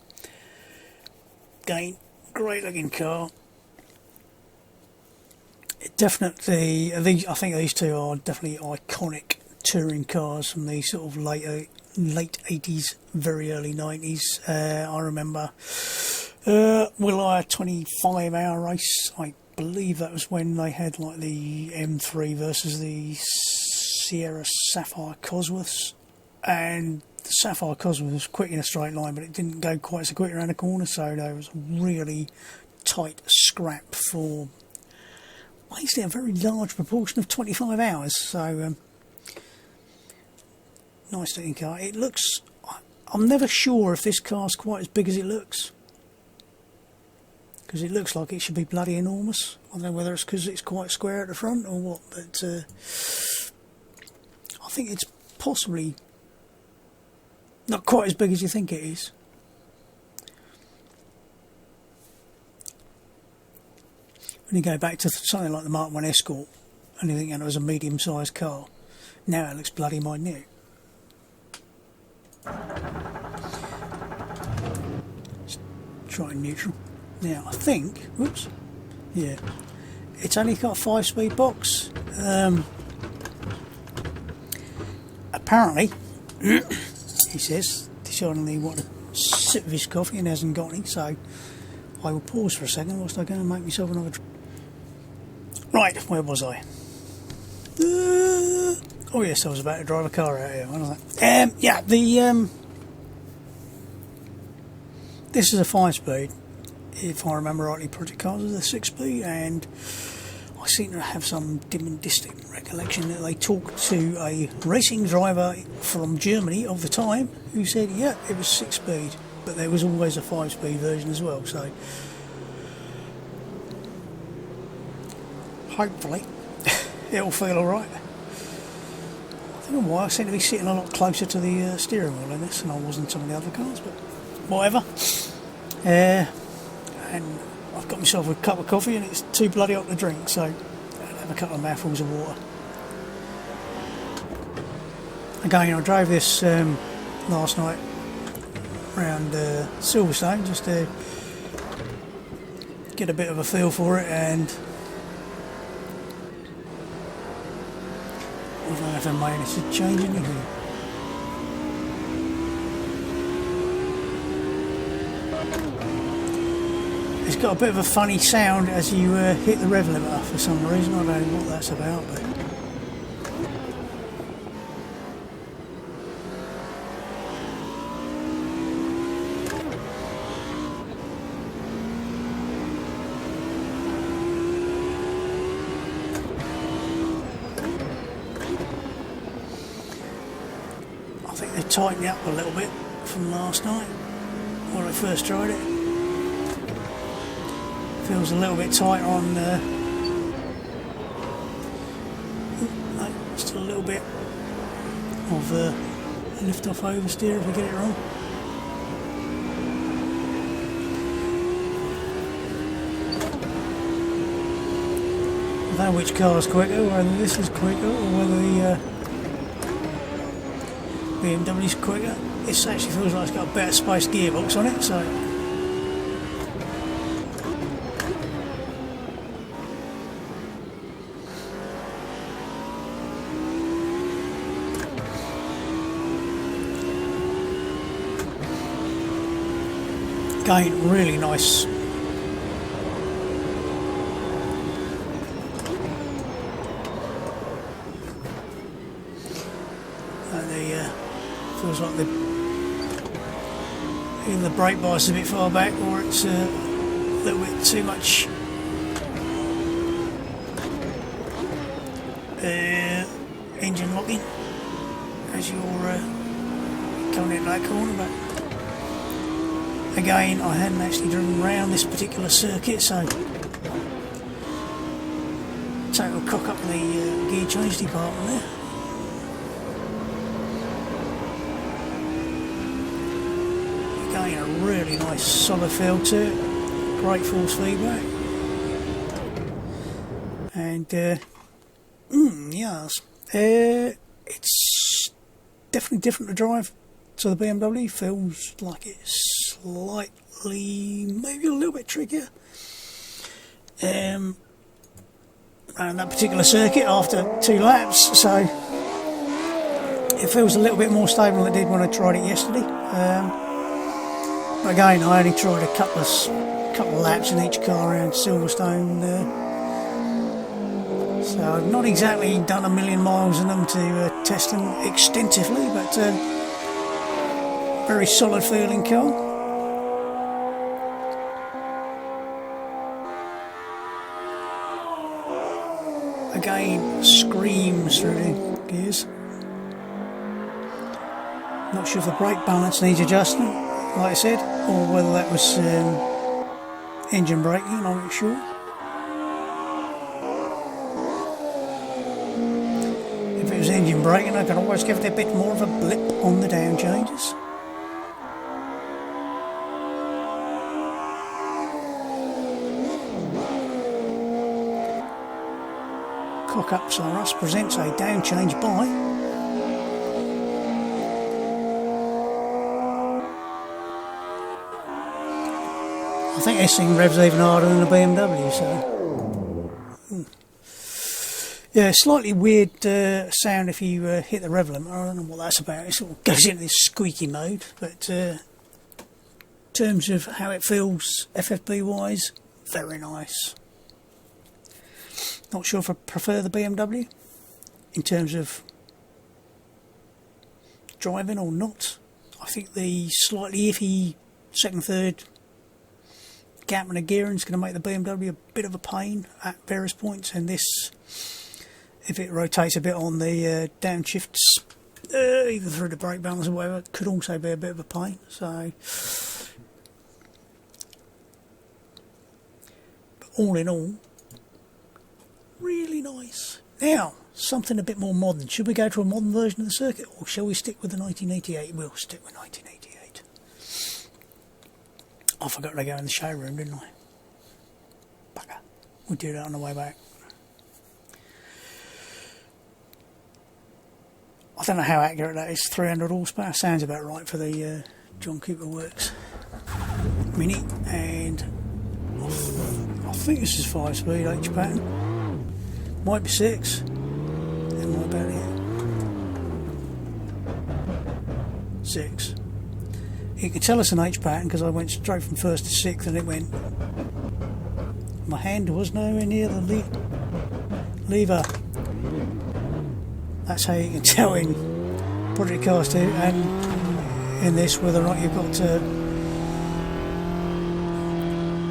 Again, great looking car. It definitely, I think these two are definitely iconic touring cars from the sort of late 80s, very early 90s. I remember Willow 25-hour race. I believe that was when they had like the M3 versus the Sierra Sapphire Cosworths, and the Sapphire Cosworth was quick in a straight line, but it didn't go quite so quick around the corner, so there was a really tight scrap for basically a very large proportion of 25 hours. So nice looking car. It looks, I'm never sure if this car's quite as big as it looks, because it looks like it should be bloody enormous. I don't know whether it's because it's quite square at the front or what, but I think it's possibly not quite as big as you think it is. When you go back to something like the Mark 1 Escort, and you think it was a medium-sized car, now it looks bloody minute. Let's try neutral. Now I think, whoops, yeah, it's only got a 5-speed box. Apparently, he says, decidedly want to sip of his coffee and hasn't got any, so I will pause for a second whilst I go and make myself another drink. Right, where was I? Oh yes, I was about to drive a car out here, wasn't I? Yeah, this is a 5-speed. If I remember rightly, Project Cars is a 6-speed, and I seem to have some dim and distant recollection that they talked to a racing driver from Germany of the time who said, yeah, it was 6-speed, but there was always a 5-speed version as well, so hopefully it'll feel alright. I don't know why I seem to be sitting a lot closer to the steering wheel in this than I was in some of the other cars, but whatever. And I've got myself a cup of coffee and it's too bloody hot to drink, so I'll have a couple of mouthfuls of water. Again, I drove this last night around Silverstone just to get a bit of a feel for it, and I don't know if I managed to change anything. It's got a bit of a funny sound as you hit the rev limiter for some reason. I don't know what that's about, but I think they've tightened it up a little bit from last night when I first tried it. Feels a little bit tight on just a little bit of lift off oversteer if I get it wrong. I don't know which car is quicker, whether this is quicker or whether the BMW is quicker. This actually feels like it's got a better space gearbox on it, so again, really nice. Feels like either the brake bar's a bit far back or it's a little bit too much engine locking as you're coming in that corner, but again, I hadn't actually driven around this particular circuit, so total cock up the gear change department there. Again, a really nice solid feel to it, great force feedback, and Yes. It's definitely different to drive to the BMW. Feels like it's slightly, maybe a little bit trickier. Around that particular circuit after 2 laps, so it feels a little bit more stable than it did when I tried it yesterday. Again, I only tried a couple of laps in each car around Silverstone, so I've not exactly done 1,000,000 miles in them to test them extensively, but very solid feeling car. Again, screams through the gears. Not sure if the brake balance needs adjustment, like I said, or whether that was engine braking, I'm not sure. If it was engine braking, I could always give it a bit more of a blip on the down changes. Cock-Up Cyrus presents a down change by I think this thing revs even harder than the BMW, so yeah, slightly weird sound if you hit the rev limiter. I don't know what that's about. It sort of goes into this squeaky mode, but in terms of how it feels FFB wise, very nice. Not sure if I prefer the BMW in terms of driving or not. I think the slightly iffy second, third gap in the gearing is going to make the BMW a bit of a pain at various points, and this, if it rotates a bit on the downshifts, either through the brake balance or whatever, it could also be a bit of a pain. So, but all in all, really nice. Now, something a bit more modern. Should we go to a modern version of the circuit, or shall we stick with the 1988? We'll stick with 1988. I forgot to go in the showroom, didn't I? Bugger. We'll do that on the way back. I don't know how accurate that is. 300 horsepower sounds about right for the John Cooper Works Mini, and I think this is 5-speed H pattern. Might be 6. Am I about here? 6. You can tell it's an H pattern because I went straight from 1st to 6th, and it went. My hand was nowhere near the lever. That's how you can tell in Project Cars 2 and in this whether or not you've got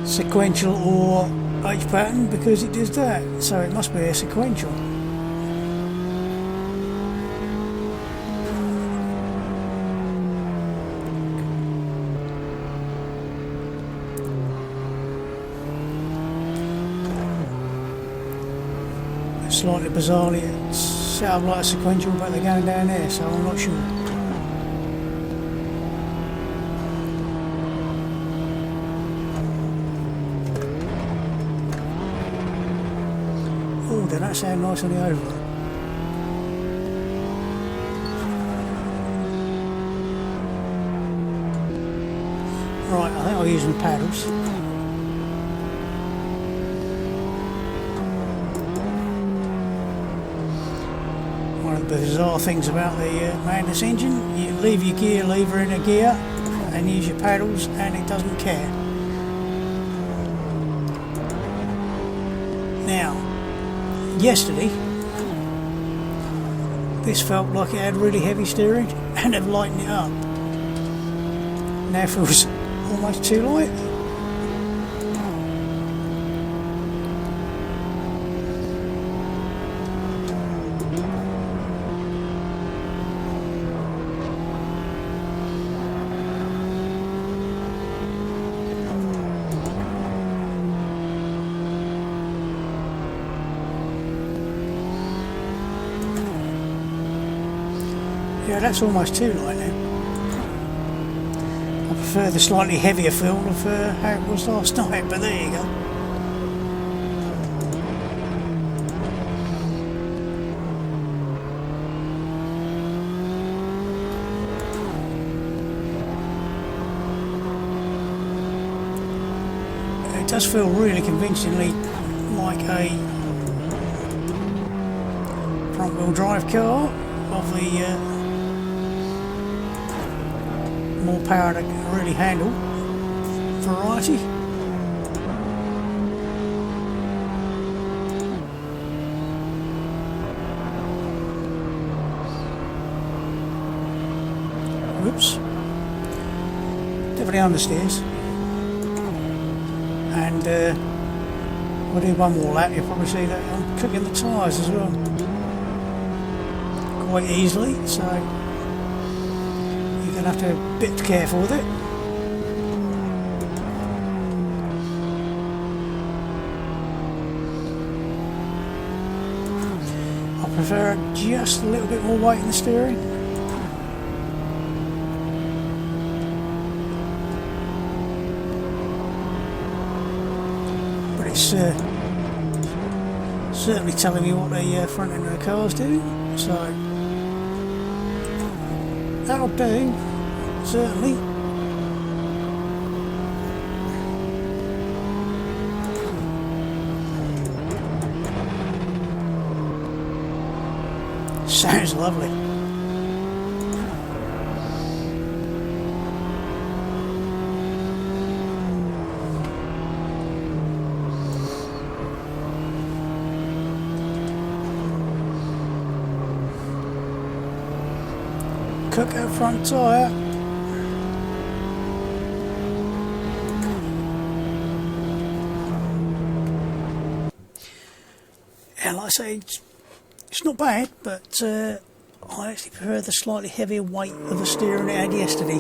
sequential or H pattern, because it does that, so it must be a sequential. Slightly bizarrely, it's set up like a sequential, but they're going down there, so I'm not sure. Oh, doesn't that sound nice on the over? Right, I think I'll use my paddles. One of the bizarre things about the Madness engine, you leave your gear lever in a gear and use your paddles and it doesn't care. Now, yesterday, this felt like it had really heavy steering and they've lightened it up. Now it feels almost too light. Yeah, that's almost too light now. I prefer the slightly heavier feel of how it was last night, but there you go. does feel really convincingly like a front-wheel drive car of the more power to really handle variety. Whoops. Definitely understeers. And we'll do one more lap. You'll probably see that I'm cooking the tyres as well. Quite easily, so you're going to have to be a bit careful with it. I prefer just a little bit more weight in the steering. But it's certainly telling me what the front end of the car's doing, so that'll do, certainly. Sounds lovely. Cook out front tyre. And like I say, it's not bad, but I actually prefer the slightly heavier weight of the steering it had yesterday.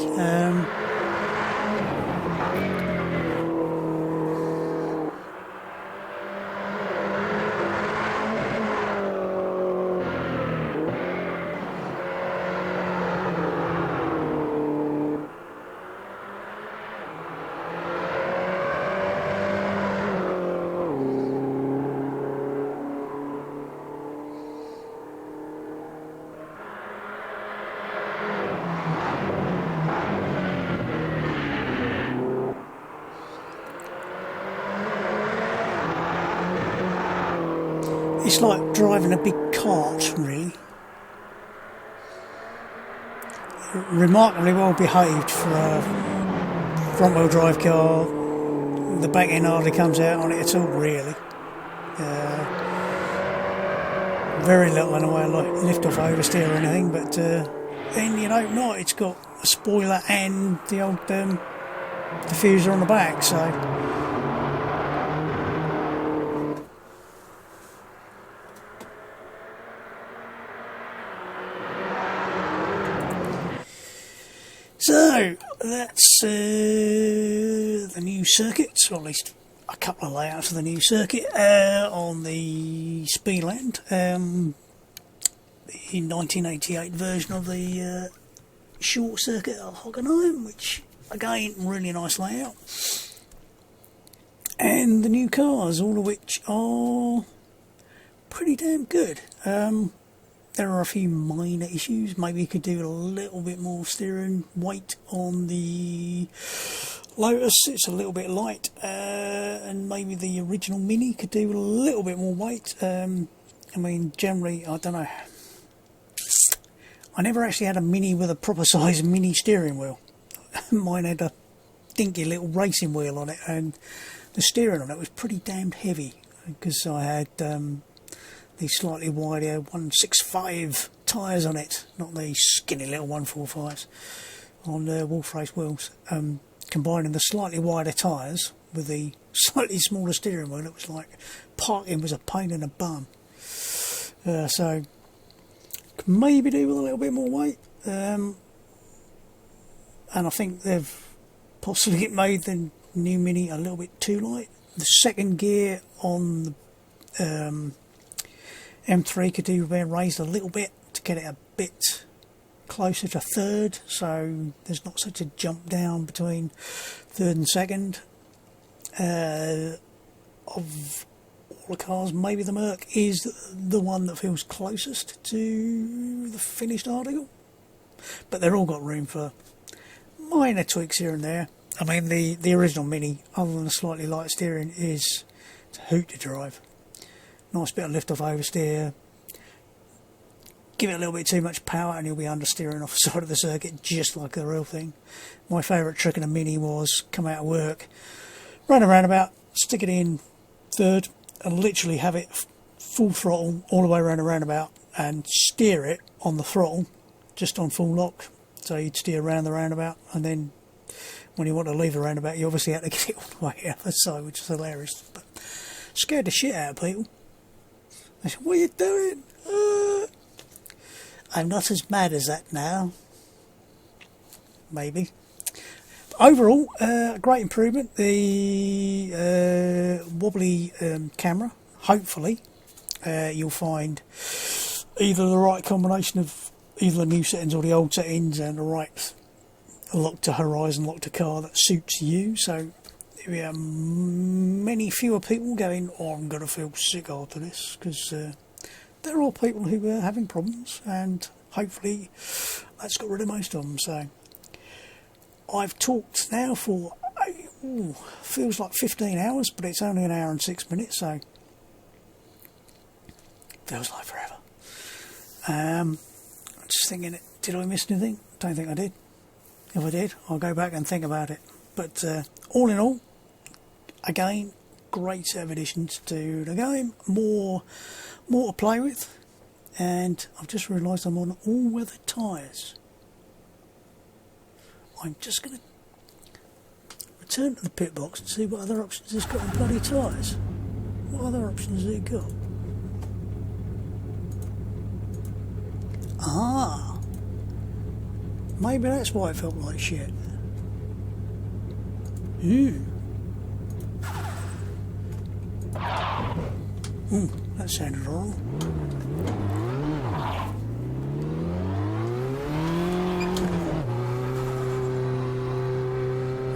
It's like driving a big cart, really. Remarkably well behaved for a front-wheel drive car. The back end hardly comes out on it at all, really. Very little in the way of like lift-off oversteer or anything, but then you know not. It's got a spoiler and the old diffuser on the back, so. So, that's the new circuits, or at least a couple of layouts of the new circuit on the Speedland, the 1988 version of the short circuit at Hockenheim, which, again, really nice layout. And the new cars, all of which are pretty damn good. There are a few minor issues. Maybe you could do a little bit more steering weight on the Lotus. It's a little bit light, and maybe the original Mini could do a little bit more weight. I mean, generally, I don't know. I never actually had a Mini with a proper size Mini steering wheel. Mine had a dinky little racing wheel on it, and the steering on it was pretty damned heavy because I had these slightly wider 165 tyres on it, not the skinny little 145s on wolf race wheels. Combining the slightly wider tyres with the slightly smaller steering wheel, it was like parking was a pain in the bum. So could maybe do with a little bit more weight, and I think they've possibly made the new Mini a little bit too light. The second gear on the M3 could do being raised a little bit to get it a bit closer to third, so there's not such a jump down between third and second. Of all the cars, maybe the Merc is the one that feels closest to the finished article, but they've all got room for minor tweaks here and there. I mean, the original Mini, other than a slightly light steering, is a hoot to drive. Nice bit of lift off oversteer. Give it a little bit too much power and you'll be understeering off the side of the circuit just like the real thing. My favourite trick in a Mini was come out of work, run a roundabout, stick it in third and literally have it full throttle all the way around a roundabout and steer it on the throttle just on full lock. So you'd steer around the roundabout, and then when you want to leave the roundabout you obviously had to get it all the way out the side, which is hilarious. But scared the shit out of people. They said, what are you doing? I'm not as mad as that now. Maybe. But overall, great improvement. The wobbly camera, hopefully, you'll find either the right combination of either the new settings or the old settings and the right lock to horizon, lock to car that suits you. So there are many fewer people going, oh, I'm going to feel sick after this, because there are people who are having problems, and hopefully that's got rid of most of them. So I've talked now for feels like 15 hours, but it's only an hour and 6 minutes, so feels like forever. I'm just thinking, did I miss anything? Don't think I did. If I did, I'll go back and think about it. But all in all, again, great set of additions to the game. More to play with, and I've just realised I'm on all-weather tyres. I'm just going to return to the pit box and see what other options it's got on bloody tyres. What other options has it got? Ah, maybe that's why it felt like shit. That sounded wrong.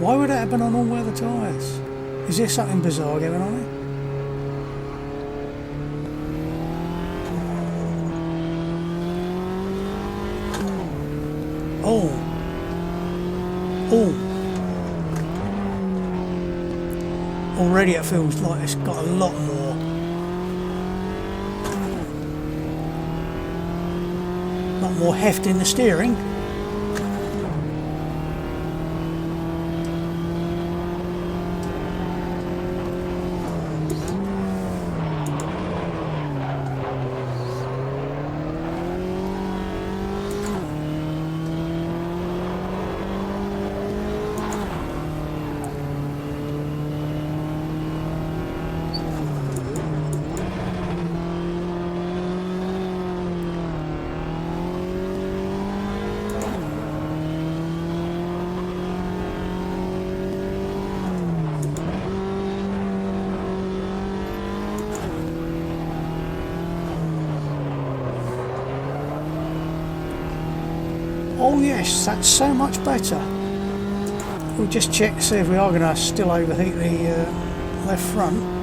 Why would that happen on all weather tyres? Is there something bizarre going on here? Oh. Already it feels like it's got a lot more heft in the steering. Oh yes, that's so much better. We'll just check to see if we are going to still overheat the left front.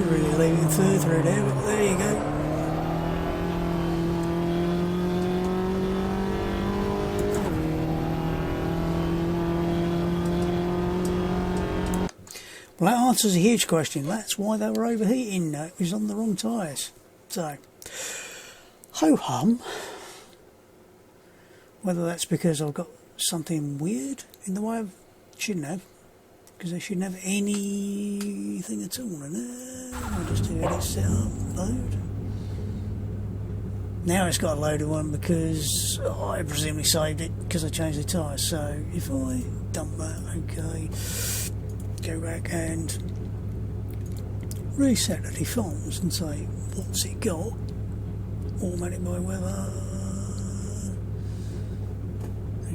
Really leaving further there, but there you go. Well, that answers a huge question. That's why they were overheating. It was on the wrong tyres. So, ho-hum. Whether that's because I've got something weird in the way of... Shouldn't have. because they shouldn't have anything at all in there. I'll just do edit, set up, load. Now it's got a loaded one because I presumably saved it because I changed the tyres. So if I dump that, okay, go back and reset the defaults and say what's it got, automatic by weather.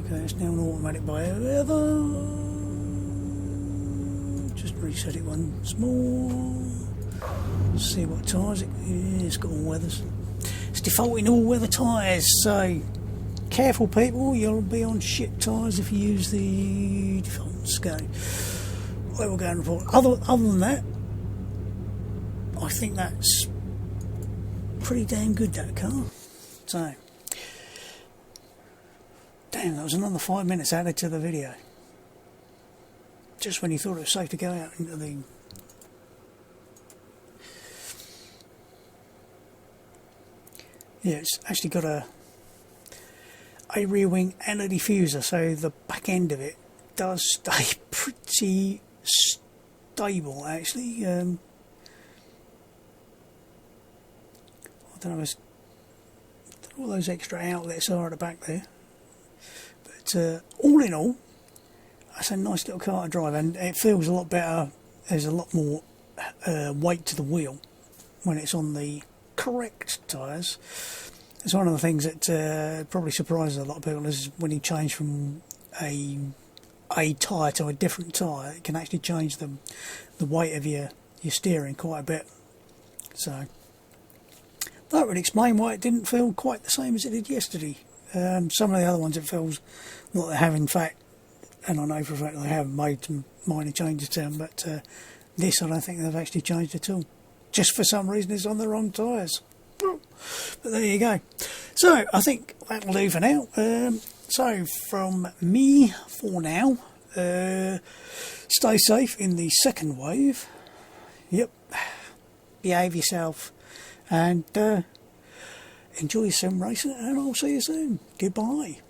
Okay, it's now an automatic by weather. Just reset it once more. See what tyres it's got. All weathers. It's defaulting all weather tyres, so careful people, you'll be on shit tyres if you use the defaults. Go. I will go and report. Other than that, I think that's pretty damn good, that car. So, damn, that was another 5 minutes added to the video. Just when you thought it was safe to go out into the... Yeah, it's actually got a rear wing and a diffuser, so the back end of it does stay pretty stable, actually. I don't know what those extra outlets are at the back there, but all in all, that's a nice little car to drive, and it feels a lot better. There's a lot more weight to the wheel when it's on the correct tyres. It's one of the things that probably surprises a lot of people is when you change from a tyre to a different tyre, it can actually change the weight of your steering quite a bit. So that would explain why it didn't feel quite the same as it did yesterday. Some of the other ones it feels like they have, in fact, and I know for a fact they have made some minor changes to them, but this I don't think they've actually changed at all. Just for some reason it's on the wrong tyres. But there you go. So I think that'll do for now. So from me for now, stay safe in the second wave. Yep. Behave yourself and enjoy your sim racing, and I'll see you soon. Goodbye.